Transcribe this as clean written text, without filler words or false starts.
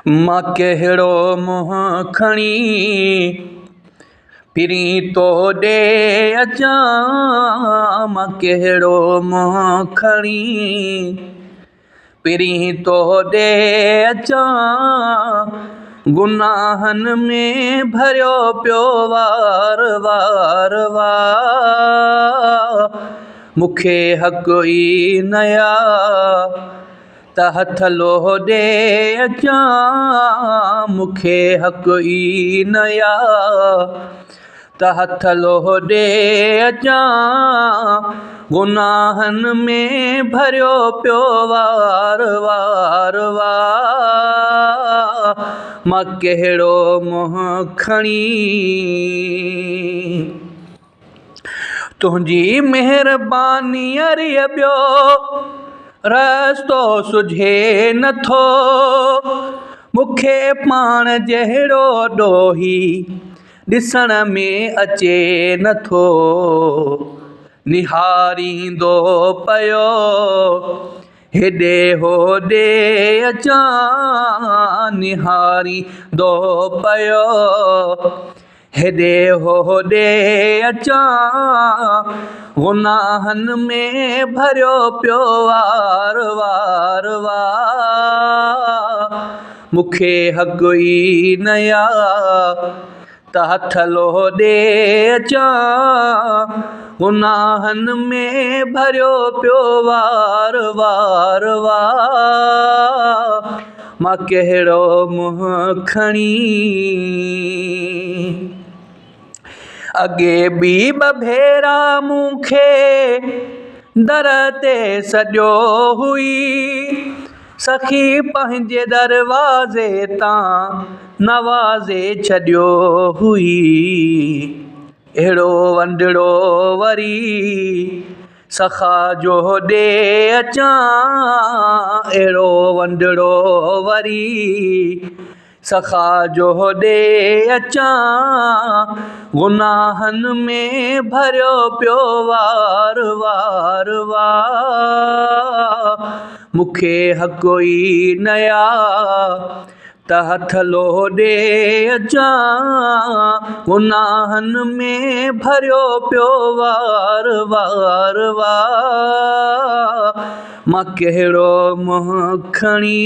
मां कहिड़ो मुंहुं खणी पिरी तो ॾे अचां, मां कहिड़ो मुंहुं खणी पिरी तो ॾे अचां। गुनाहनि में भरियो पियो वार वार वार, मूंखे हक़ ई नया त हथ लोॾे अचां। मूंखे हक़ ई नया त हथ लोॾे अचां। गुनाहनि में भरियो पियो वार वार वार, मां कहिड़ो मुंहुं खणी। तुंहिंजी महिरबानी अरिय ॿियो रस्तो सुझे नथो, मूंखे पाण जहिड़ो ॾोही ॾिसण में अचे नथो। निहारींदो पियो हेॾे होॾे अचां, निहारींदो पियो हेॾे होॾे अचां। गुनाहनि में भरियो पियो वार वार वार, मूंखे हक़ ई नया त हथ लोॾे अचां। गुनाहनि में भरियो पियो वार वार वार, मां कहिड़ो मुंहुं खणी। अॻे बि ॿ भेरा मूंखे दर ते सॼो हुई, सखी पंहिंजे दरवाज़े तां नवाज़े छॾियो हुई। अहिड़ो वंढड़ो वरी सखा जो ॾे अचां, अहिड़ो वंढड़ो वरी सखा जो ॾे अचां। गुनाहनि में भरियो पियो वार वार वार, मूंखे हक़ ई नया त हथ लोॾे अचां। गुनाहनि में भरियो पियो वार वार वार, मां कहिड़ो मुंहुं खणी।